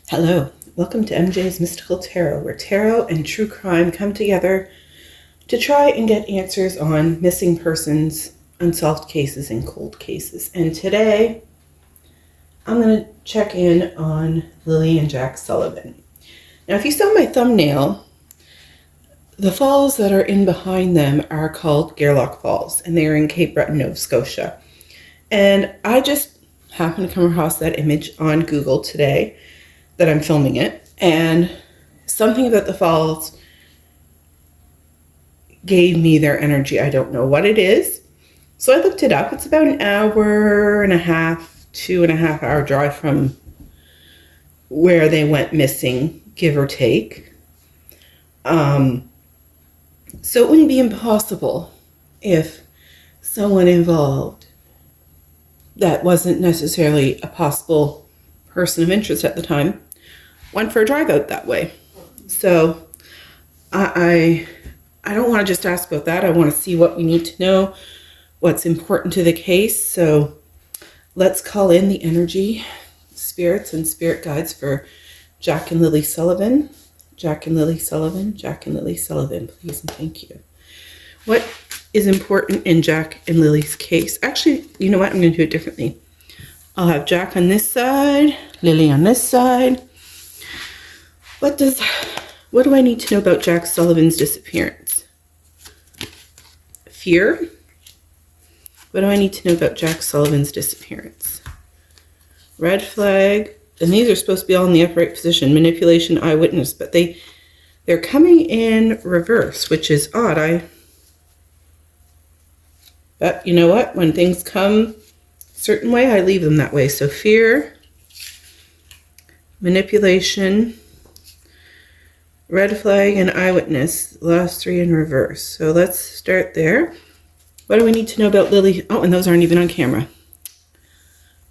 Hello, welcome to MJ's Mystical Tarot, where tarot and true crime come together to try and get answers on missing persons, unsolved cases, and cold cases. And today, I'm going to check in on Lilly and Jack Sullivan. Now, if you saw my thumbnail, the falls that are in behind them are called Gairloch Falls, and they are in Cape Breton, Nova Scotia. And I just happened to come across that image on Google today that I'm filming it, and something about the falls gave me their energy. I don't know what it is. So I looked it up. It's about an hour and a half, 2.5 hour drive from where they went missing, give or take. So it wouldn't be impossible if someone involved that wasn't necessarily a possible person of interest at the time went for a drive out that way. So I don't want to just ask about that. I want to see what we need to know, what's important to the case. So let's call in the energy, spirits, and spirit guides for Jack and Lilly Sullivan. Jack and Lilly Sullivan. Jack and Lilly Sullivan, please and thank you. What is important in Jack and Lily's case? Actually, you know what? I'm going to do it differently. I'll have Jack on this side, Lilly on this side. What do I need to know about Jack Sullivan's disappearance? Fear? What do I need to know about Jack Sullivan's disappearance? Red flag. And these are supposed to be all in the upright position. Manipulation, eyewitness. But they're coming in reverse, which is odd. But you know what? When things come certain way, I leave them that way. So fear, manipulation, red flag, and eyewitness. The last three in reverse. So let's start there. What do we need to know about Lilly? Oh, and those aren't even on camera.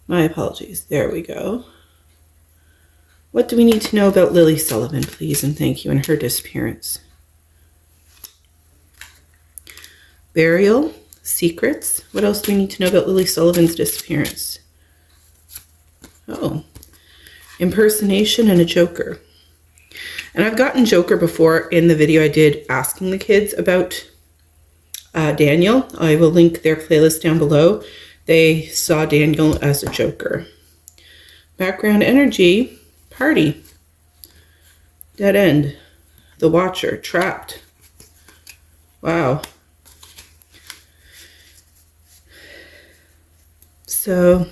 My apologies. There we go. What do we need to know about Lilly Sullivan, please and thank you, and her disappearance? Burial. Secrets. What else do we need to know about Lilly Sullivan's disappearance? Oh, impersonation and a joker. And I've gotten joker before in the video I did asking the kids about Daniel. I will link their playlist down below. They saw Daniel as a joker. Background energy, party. Dead end. The Watcher, trapped. Wow. So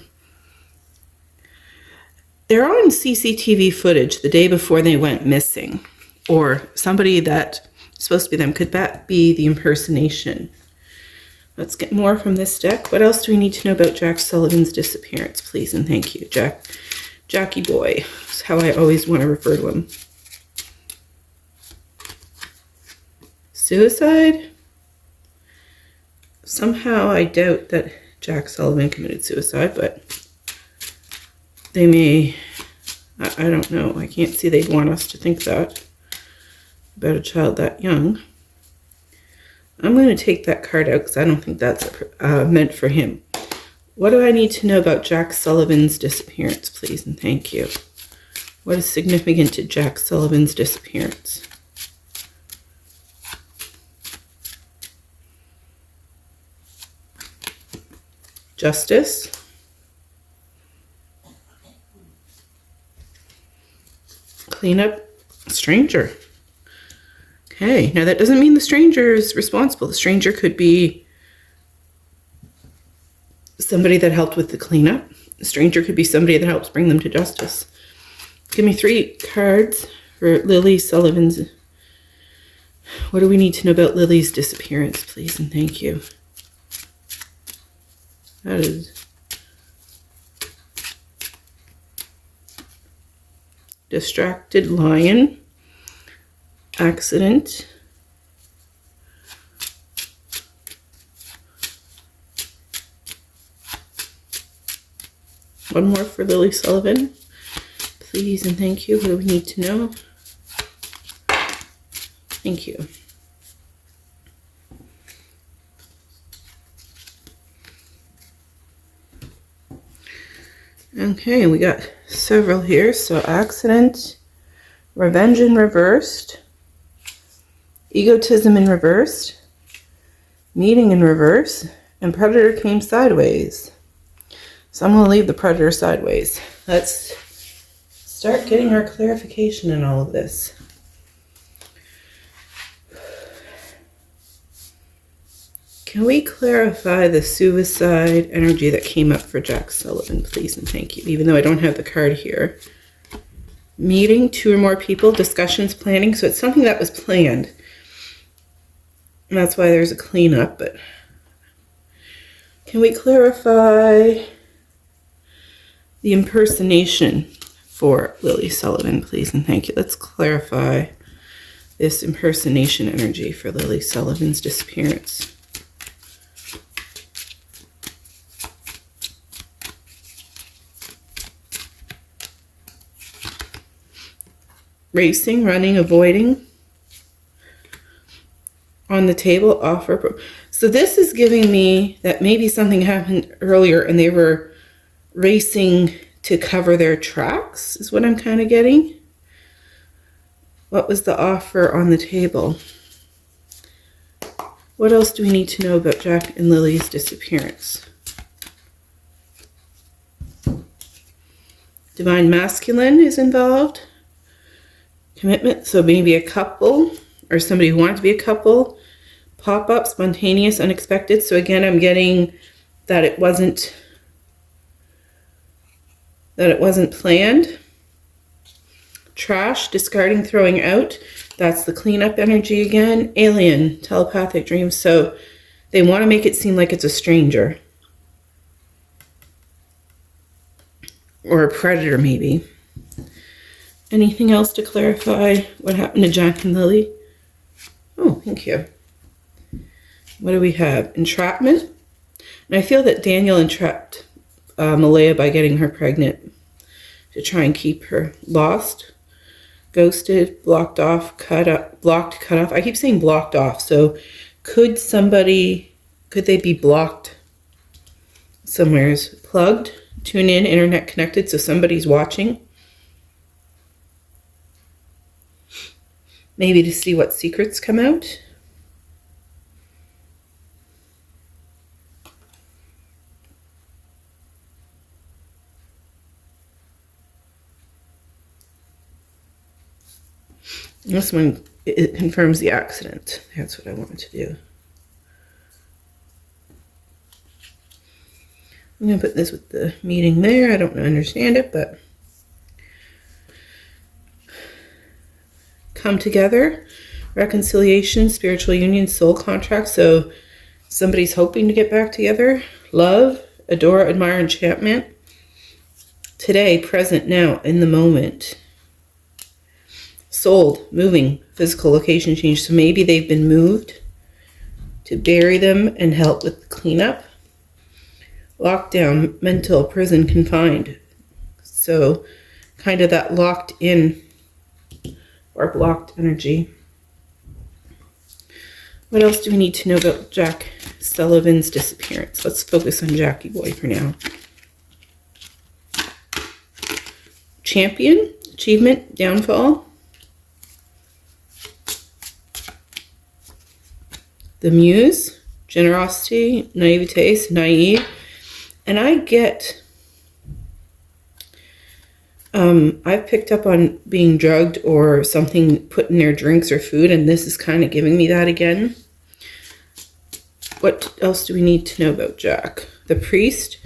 they're on CCTV footage the day before they went missing, or somebody that's supposed to be them. Could that be the impersonation? Let's get more from this deck. What else do we need to know about Jack Sullivan's disappearance, please and thank you? Jackie boy is how I always want to refer to him. Suicide? Somehow I doubt that Jack Sullivan committed suicide, but they may, I don't know. I can't see they'd want us to think that about a child that young. I'm going to take that card out because I don't think that's meant for him. What do I need to know about Jack Sullivan's disappearance, please and thank you? What is significant to Jack Sullivan's disappearance? Justice. Cleanup. Stranger. Okay, now that doesn't mean the stranger is responsible. The stranger could be somebody that helped with the cleanup. The stranger could be somebody that helps bring them to justice. Give me 3 cards for Lilly Sullivan's. What do we need to know about Lily's disappearance, please and thank you? That is distracted lion, accident, one more for Lilly Sullivan, please and thank you. What do we need to know? Thank you. Okay, we got several here. So accident, revenge in reversed, egotism in reversed, meeting in reverse, and predator came sideways. So I'm going to leave the predator sideways. Let's start getting our clarification in all of this. Can we clarify the suicide energy that came up for Jack Sullivan, please, and thank you, even though I don't have the card here. Meeting, 2 or more people, discussions, planning. So it's something that was planned. And that's why there's a cleanup, but can we clarify the impersonation for Lilly Sullivan, please, and thank you. Let's clarify this impersonation energy for Lilly Sullivan's disappearance. Racing, running, avoiding. On the table, offer. So this is giving me that maybe something happened earlier and they were racing to cover their tracks, is what I'm kind of getting. What was the offer on the table? What else do we need to know about Jack and Lily's disappearance? Divine masculine is involved. Commitment, so maybe a couple or somebody who wanted to be a couple. Pop-up, spontaneous, unexpected. So again, I'm getting that it wasn't planned. Trash, discarding, throwing out. That's the cleanup energy again. Alien, telepathic dreams. So they want to make it seem like it's a stranger. Or a predator, maybe. Anything else to clarify what happened to Jack and Lily? Oh, thank you. What do we have? Entrapment. And I feel that Daniel entrapped Malaya by getting her pregnant to try and keep her. Lost, ghosted, blocked off, cut off. I keep saying blocked off. So could they be blocked somewheres? Plugged, tune in, internet connected, so somebody's watching. Maybe to see what secrets come out. This one, it confirms the accident. That's what I wanted to do. I'm going to put this with the meeting there. I don't understand it, but come together, reconciliation, spiritual union, soul contract. So somebody's hoping to get back together. Love, adore, admire, enchantment. Today, present, now, in the moment. Sold, moving, physical location change. So maybe they've been moved to bury them and help with the cleanup. Lockdown, mental, prison, confined. So kind of that locked in or blocked energy. What else do we need to know about Jack Sullivan's disappearance? Let's focus on Jackie Boy for now. Champion, achievement, downfall. The muse, generosity, naivete, naive. And I get, I've picked up on being drugged or something put in their drinks or food, and this is kind of giving me that again. What else do we need to know about Jack? The priest,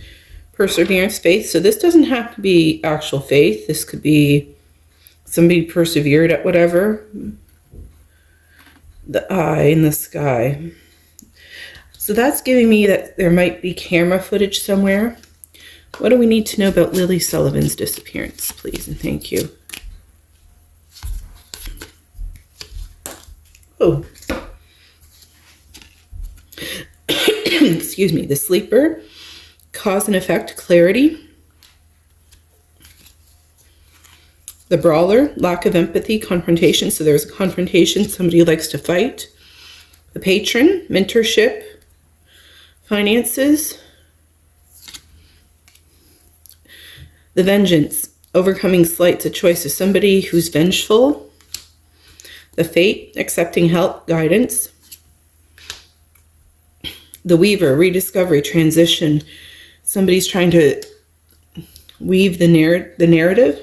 perseverance, faith. So this doesn't have to be actual faith. This could be somebody persevered at whatever. The eye in the sky. So that's giving me that there might be camera footage somewhere. What do we need to know about Lilly Sullivan's disappearance, please, and thank you. Oh. Excuse me. The sleeper, cause and effect, clarity. The brawler, lack of empathy, confrontation. So there's a confrontation, somebody who likes to fight. The patron, mentorship, finances. The vengeance, overcoming slights, a choice of somebody who's vengeful. The fate, accepting help, guidance. The weaver, rediscovery, transition. Somebody's trying to weave the narrative,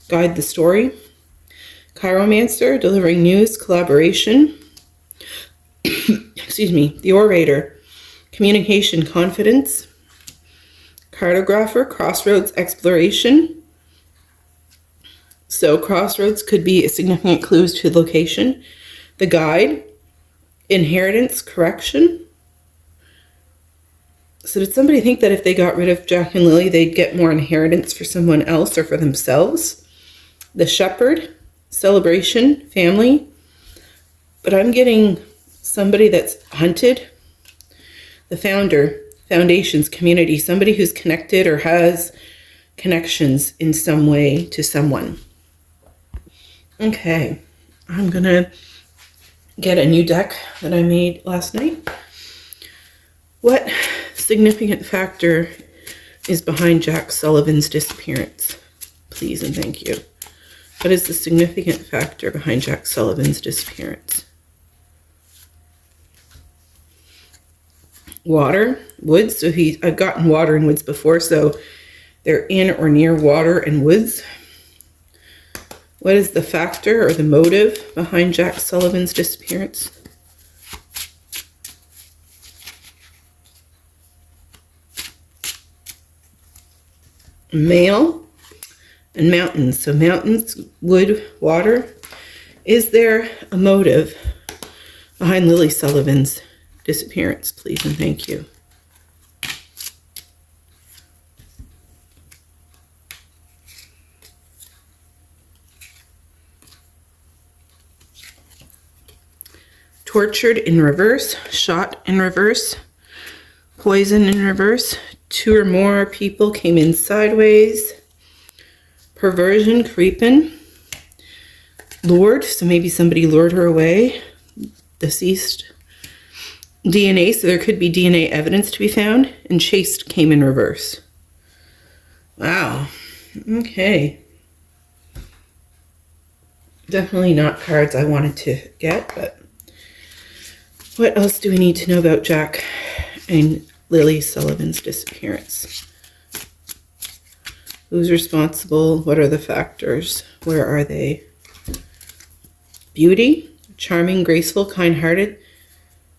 guide the story. Chiromancer, delivering news, collaboration. Excuse me. The orator, communication, confidence. Cartographer, crossroads, exploration. So crossroads could be a significant clues to location. The guide, inheritance, correction. So did somebody think that if they got rid of Jack and Lily, they'd get more inheritance for someone else or for themselves? The shepherd, celebration, family. But I'm getting somebody that's hunted. The founder, foundations, community, somebody who's connected or has connections in some way to someone. Okay, I'm going to get a new deck that I made last night. What significant factor is behind Jack Sullivan's disappearance? Please and thank you. What is the significant factor behind Jack Sullivan's disappearance? Water, woods. So I've gotten water and woods before, so they're in or near water and woods. What is the factor or the motive behind Jack Sullivan's disappearance? Male and mountains. So mountains, wood, water. Is there a motive behind Lilly Sullivan's disappearance? Please and thank you. Tortured in reverse, shot in reverse, poison in reverse, 2 or more people came in sideways, perversion, creeping, lured, so maybe somebody lured her away, deceased, DNA, so there could be DNA evidence to be found, and chased came in reverse. Wow, okay. Definitely not cards I wanted to get, but what else do we need to know about Jack and Lilly Sullivan's disappearance? Who's responsible? What are the factors? Where are they? Beauty, charming, graceful, kind-hearted.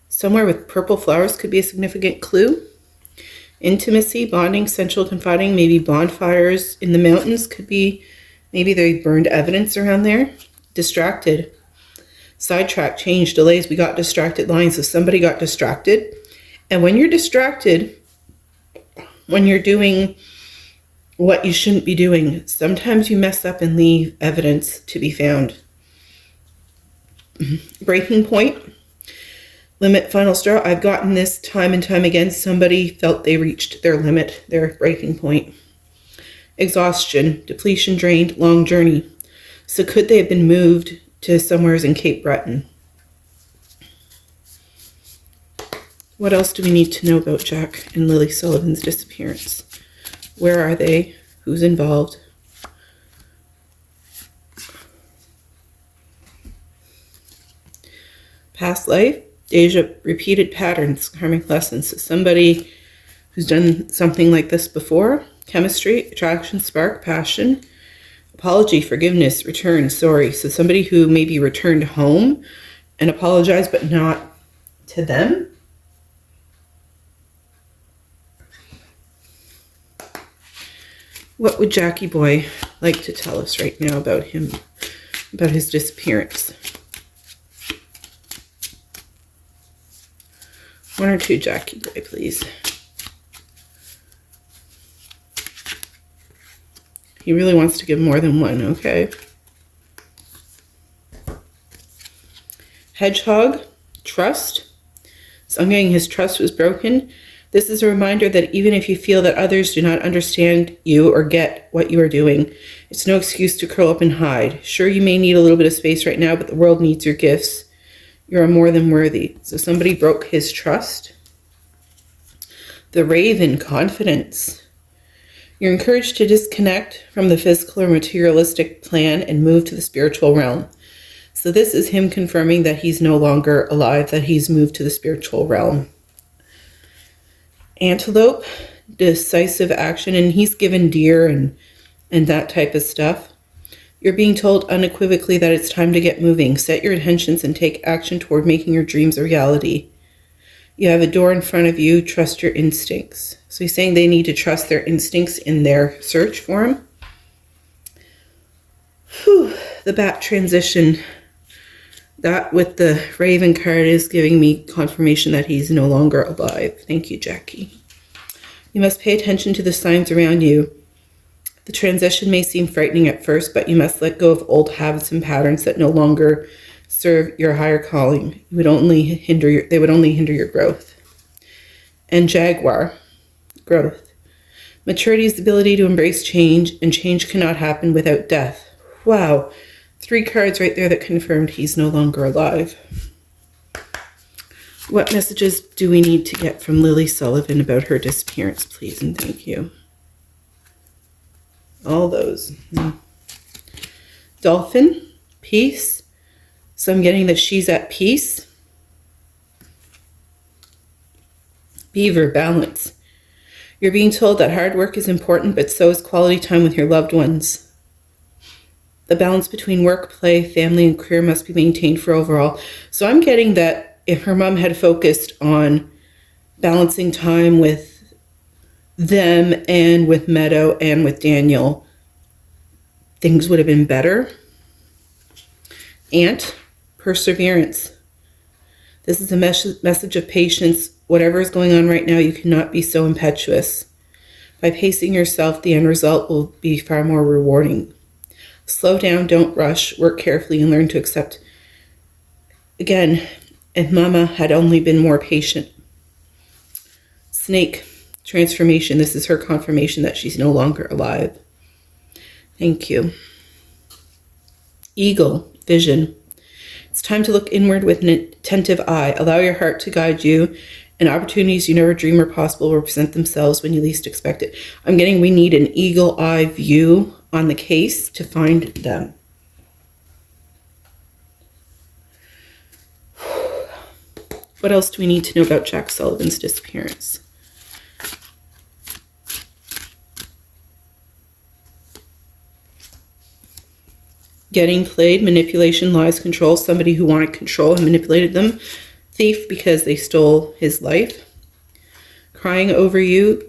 Somewhere with purple flowers could be a significant clue. Intimacy, bonding, sensual, confiding, maybe bonfires in the mountains could be, maybe they burned evidence around there. Distracted. Sidetrack, change, delays. We got distracted lines. So somebody got distracted. And when you're distracted, when you're doing what you shouldn't be doing, sometimes you mess up and leave evidence to be found. Breaking point. Limit, final straw. I've gotten this time and time again. Somebody felt they reached their limit, their breaking point. Exhaustion, depletion, drained, long journey. So could they have been moved to somewhere in Cape Breton? What else do we need to know about Jack and Lilly Sullivan's disappearance? Where are they? Who's involved? Past life, deja, repeated patterns, karmic lessons. So somebody who's done something like this before. Chemistry, attraction, spark, passion. Apology, forgiveness, return, sorry. So somebody who maybe returned home and apologized, but not to them. What would Jackie Boy like to tell us right now about him, about his disappearance? 1 or 2, Jackie Boy, please. He really wants to give more than 1, okay. Hedgehog, trust. So I'm getting his trust was broken. This is a reminder that even if you feel that others do not understand you or get what you are doing, it's no excuse to curl up and hide. Sure, you may need a little bit of space right now, but the world needs your gifts. You're more than worthy. So somebody broke his trust. The Raven, confidence. You're encouraged to disconnect from the physical or materialistic plan and move to the spiritual realm. So this is him confirming that he's no longer alive, that he's moved to the spiritual realm. Antelope, decisive action, and he's given deer and that type of stuff. You're being told unequivocally that it's time to get moving. Set your intentions and take action toward making your dreams a reality. You have a door in front of you. Trust your instincts. So he's saying they need to trust their instincts in their search for him. Whew, the bat transition. That with the Raven card is giving me confirmation that he's no longer alive. Thank you, Jackie. You must pay attention to the signs around you. The transition may seem frightening at first, but you must let go of old habits and patterns that no longer serve your higher calling. They would only hinder your growth. And Jaguar, growth. Maturity is the ability to embrace change, and change cannot happen without death. Wow. 3 cards right there that confirmed he's no longer alive. What messages do we need to get from Lilly Sullivan about her disappearance, please, and thank you. All those. Dolphin, peace. So I'm getting that she's at peace. Beaver, balance. You're being told that hard work is important, but so is quality time with your loved ones. The balance between work, play, family, and career must be maintained for overall. So I'm getting that if her mom had focused on balancing time with them and with Meadow and with Daniel, things would have been better. Ant, perseverance. This is a message of patience. Whatever is going on right now, you cannot be so impetuous. By pacing yourself, the end result will be far more rewarding. Slow down, don't rush, work carefully, and learn to accept. Again, if Mama had only been more patient. Snake, transformation. This is her confirmation that she's no longer alive. Thank you. Eagle, vision. It's time to look inward with an attentive eye. Allow your heart to guide you, and opportunities you never dream are possible will present themselves when you least expect it. I'm getting we need an eagle eye view on the case to find them. What else do we need to know about Jack Sullivan's disappearance? Getting played, manipulation, lies, control. Somebody who wanted control and manipulated them. Thief because they stole his life. Crying over you.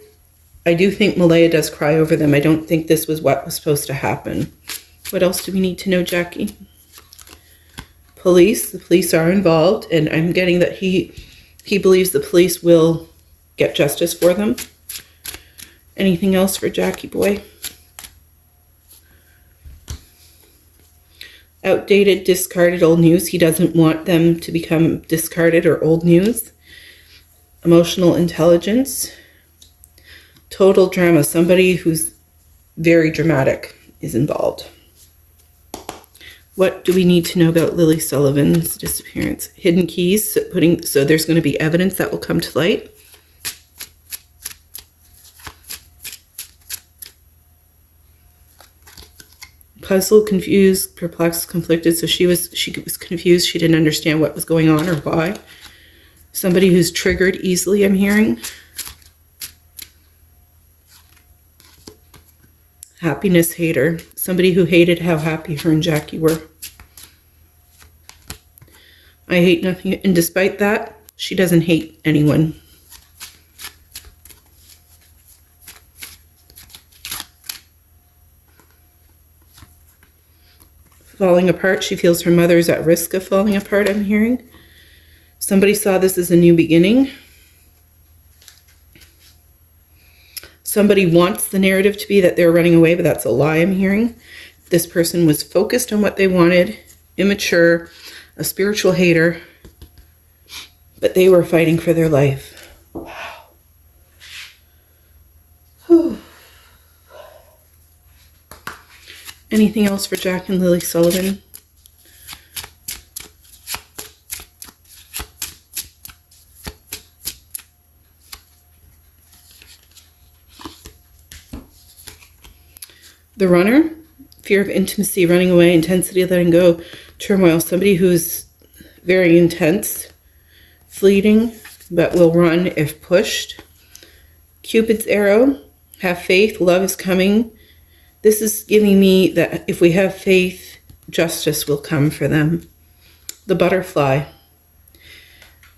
I do think Malaya does cry over them. I don't think this was what was supposed to happen. What else do we need to know, Jackie? Police. The police are involved, and I'm getting that he believes the police will get justice for them. Anything else for Jackie boy? Outdated, discarded, old news. He doesn't want them to become discarded or old news. Emotional intelligence. Total drama. Somebody who's very dramatic is involved. What do we need to know about Lilly Sullivan's disappearance? Hidden keys. So there's going to be evidence that will come to light. Puzzled, confused, perplexed, conflicted. So she was confused. She didn't understand what was going on or why. Somebody who's triggered easily, I'm hearing. Happiness hater. Somebody who hated how happy her and Jackie were. I hate nothing. And despite that, she doesn't hate anyone. Falling apart. She feels her mother is at risk of falling apart, I'm hearing. Somebody saw this as a new beginning. Somebody wants the narrative to be that they're running away, but that's a lie, I'm hearing. This person was focused on what they wanted, immature, a spiritual hater, but they were fighting for their life. Wow. Whew. Anything else for Jack and Lilly Sullivan? The runner, fear of intimacy, running away, intensity, letting go, turmoil. Somebody who's very intense, fleeting, but will run if pushed. Cupid's arrow, have faith, love is coming. This is giving me that if we have faith, justice will come for them. The butterfly.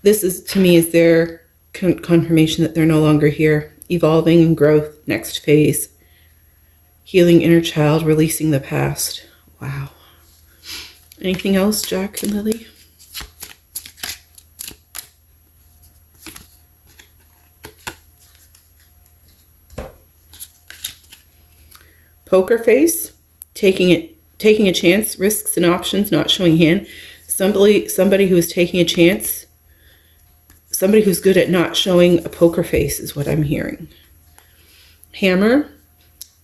This is, to me, is their confirmation that they're no longer here. Evolving and growth, next phase. Healing inner child, releasing the past. Wow. Anything else, Jack and Lily? Poker face, taking a chance, risks and options, not showing hand. Somebody who is taking a chance, somebody who's good at not showing a poker face is what I'm hearing. Hammer,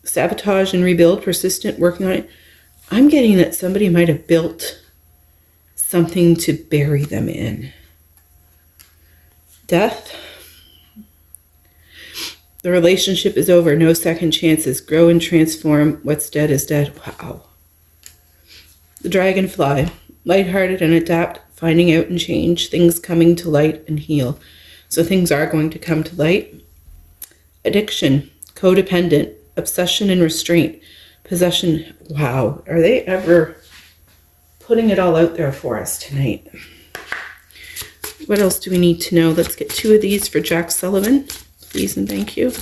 sabotage and rebuild, persistent, working on it. I'm getting that somebody might have built something to bury them in. Death. The relationship is over. No second chances. Grow and transform. What's dead is dead. Wow. The dragonfly. Lighthearted and adapt. Finding out and change. Things coming to light and heal. So things are going to come to light. Addiction. Codependent. Obsession and restraint. Possession. Wow. Are they ever putting it all out there for us tonight? What else do we need to know? Let's get 2 of these for Jack Sullivan. Please and thank you.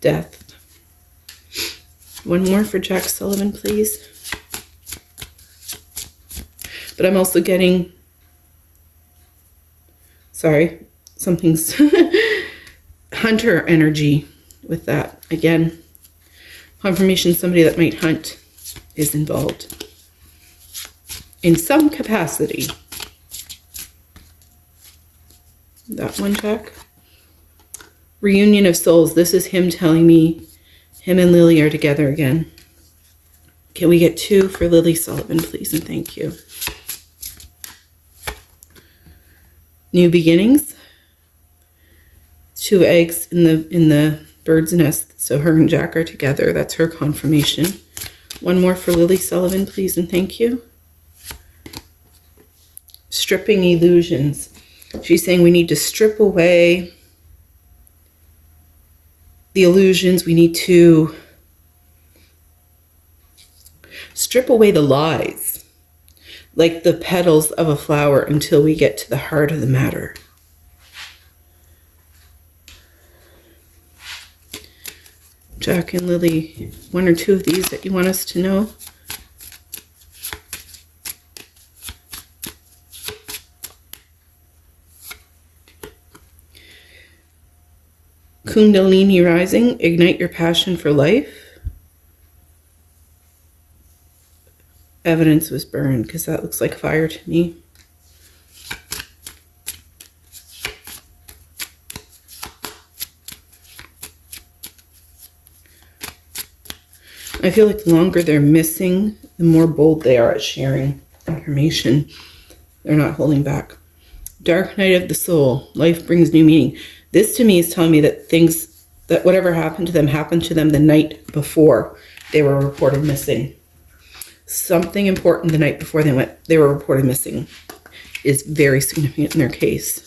Death. 1 more for Jack Sullivan, please. But I'm also getting, sorry, something's hunter energy with that. Again, confirmation somebody that might hunt is involved in some capacity. That one, Jack. Reunion of souls. This is him telling me him and Lily are together again. Can we get 2 for Lilly Sullivan, please, and thank you. New beginnings. 2 eggs in the bird's nest. So her and Jack are together. That's her confirmation. 1 more for Lilly Sullivan, please, and thank you. Stripping illusions. She's saying we need to strip away the illusions. We need to strip away the lies, like the petals of a flower, until we get to the heart of the matter. Jack and Lily, 1 or 2 of these that you want us to know. Kundalini rising, ignite your passion for life. Evidence was burned, because that looks like fire to me. I feel like the longer they're missing, the more bold they are at sharing information. They're not holding back. Dark night of the soul. Life brings new meaning. This to me is telling me that that whatever happened to them the night before they were reported missing. Something important the night before they were reported missing is very significant in their case.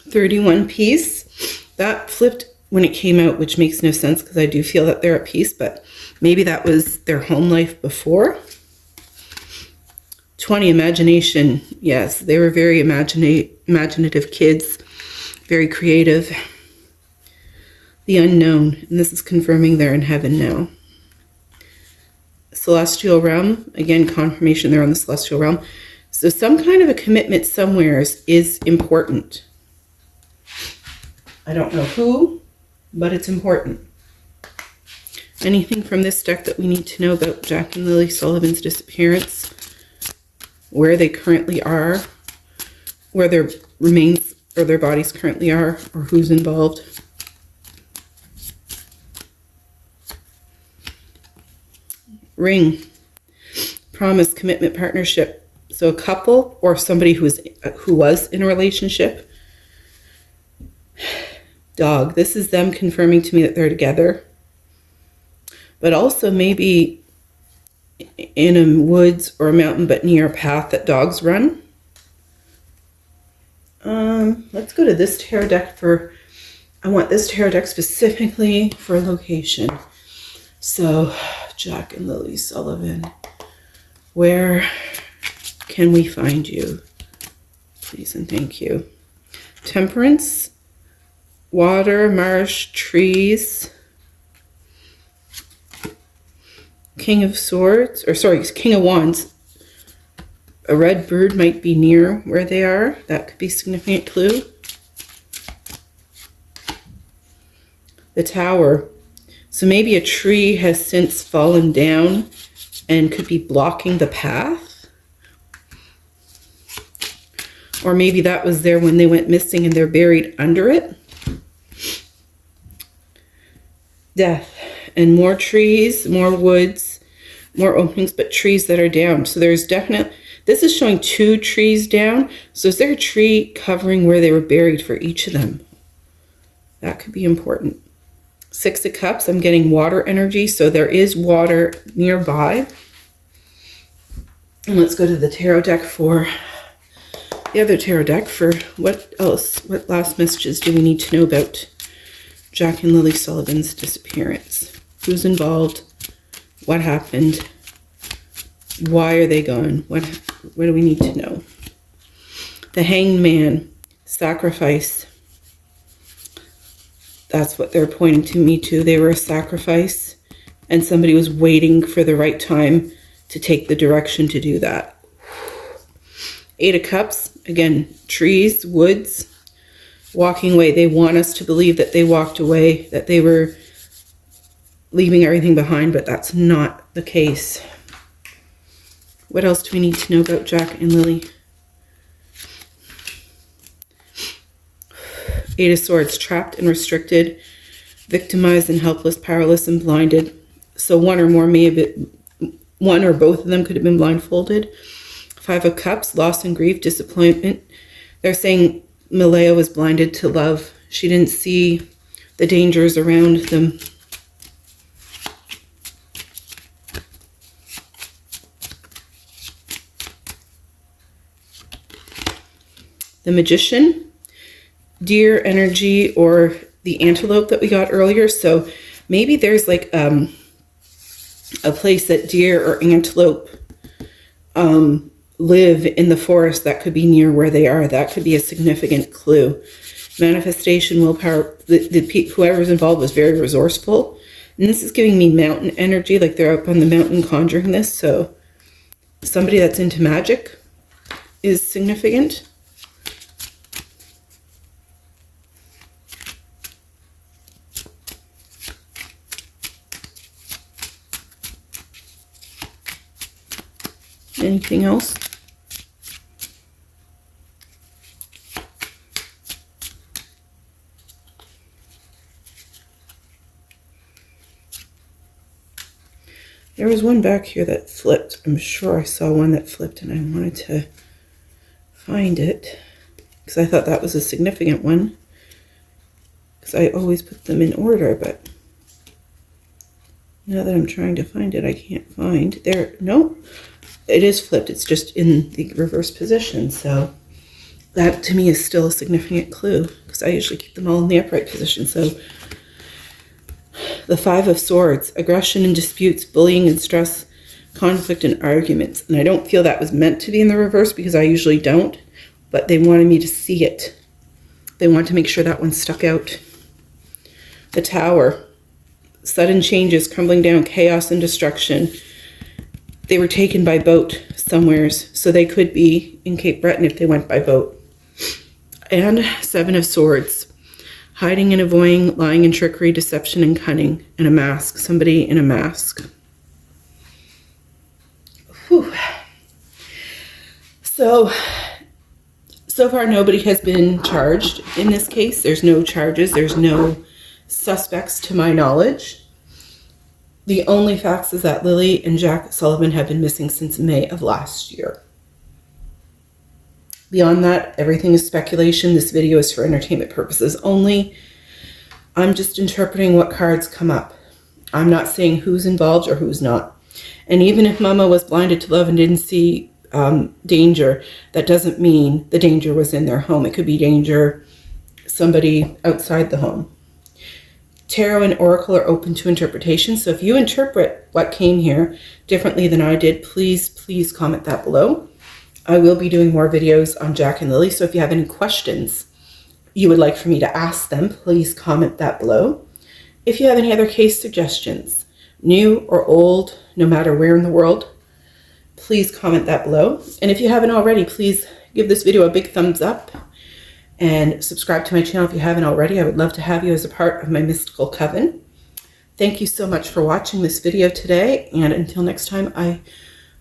$31 peace. That flipped when it came out, which makes no sense because I do feel that they're at peace, but maybe that was their home life before. 20 imagination. Yes, they were very imaginative kids, very creative. The unknown, and this is confirming they're in heaven now. Celestial realm, again, confirmation they're on the celestial realm. So some kind of a commitment somewhere is important. I don't know who, but it's important. Anything from this deck that we need to know about Jack and Lilly Sullivan's disappearance? Where they currently are? Where their remains or their bodies currently are? Or who's involved? Ring. Promise, commitment, partnership. So a couple or somebody who was in a relationship. Dog. This is them confirming to me that they're together. But also maybe in a woods or a mountain, but near a path that dogs run. Let's go to this tarot deck I want this tarot deck specifically for location. So, Jack and Lilly Sullivan, where can we find you? Please and thank you. Temperance, water, marsh, trees, King of Swords, or sorry, King of Wands. A red bird might be near where they are. That could be a significant clue. The Tower. So maybe a tree has since fallen down and could be blocking the path. Or maybe that was there when they went missing and they're buried under it. Death. And more trees, more woods, more openings, but trees that are down. So there's definitely... This is showing 2 trees down. So is there a tree covering where they were buried for each of them? That could be important. 6 of Cups, I'm getting water energy. So there is water nearby. And let's go to the tarot deck for the other tarot deck for what else? What last messages do we need to know about Jack and Lilly Sullivan's disappearance? Who's involved? What happened? Why are they gone? What do we need to know? The Hanged Man, sacrifice. That's what they're pointing to me to. They were a sacrifice and somebody was waiting for the right time to take the direction to do that. 8 of Cups, again, trees, woods, walking away. They want us to believe that they walked away, that they were leaving everything behind, but that's not the case. What else do we need to know about Jack and Lilly? 8 of Swords, trapped and restricted, victimized and helpless, powerless and blinded. So one or more may have been, one or both of them could have been blindfolded. 5 of Cups, loss and grief, disappointment. They're saying Malaya was blinded to love. She didn't see the dangers around them. The Magician, deer energy, or the antelope that we got earlier. So maybe there's like a place that deer or antelope live in the forest that could be near where they are. That could be a significant clue. Manifestation, willpower, whoever's involved was very resourceful. And this is giving me mountain energy, like they're up on the mountain conjuring this. So somebody that's into magic is significant. Anything else? There was one back here that flipped. I'm sure I saw one that flipped and I wanted to find it because I thought that was a significant one, because I always put them in order, but now that I'm trying to find it, I can't find there. No, it is flipped. It's just in the reverse position. So that to me is still a significant clue, because I usually keep them all in the upright position. So the 5 of Swords, aggression and disputes, bullying and stress, conflict and arguments. And I don't feel that was meant to be in the reverse, because I usually don't, but they wanted me to see it. They wanted to make sure that one stuck out. The Tower, sudden changes, crumbling down, chaos and destruction. They were taken by boat somewheres, so they could be in Cape Breton if they went by boat. And 7 of Swords, hiding and avoiding, lying and trickery, deception and cunning, and a mask, somebody in a mask. Whew. So far nobody has been charged in this case. There's no charges. There's no suspects to my knowledge. The only facts is that Lilly and Jack Sullivan have been missing since May of last year. Beyond that, everything is speculation. This video is for entertainment purposes only. I'm just interpreting what cards come up. I'm not saying who's involved or who's not. And even if Mama was blinded to love and didn't see danger, that doesn't mean the danger was in their home. It could be danger somebody outside the home. Tarot and Oracle are open to interpretation. So if you interpret what came here differently than I did, please comment that below. I will be doing more videos on Jack and Lilly, so if you have any questions you would like for me to ask them, please comment that below. If you have any other case suggestions, new or old, no matter where in the world, please comment that below. And if you haven't already, please give this video a big thumbs up and subscribe to my channel if you haven't already. I would love to have you as a part of my mystical coven. Thank you so much for watching this video today, and until next time, I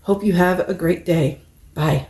hope you have a great day. Bye.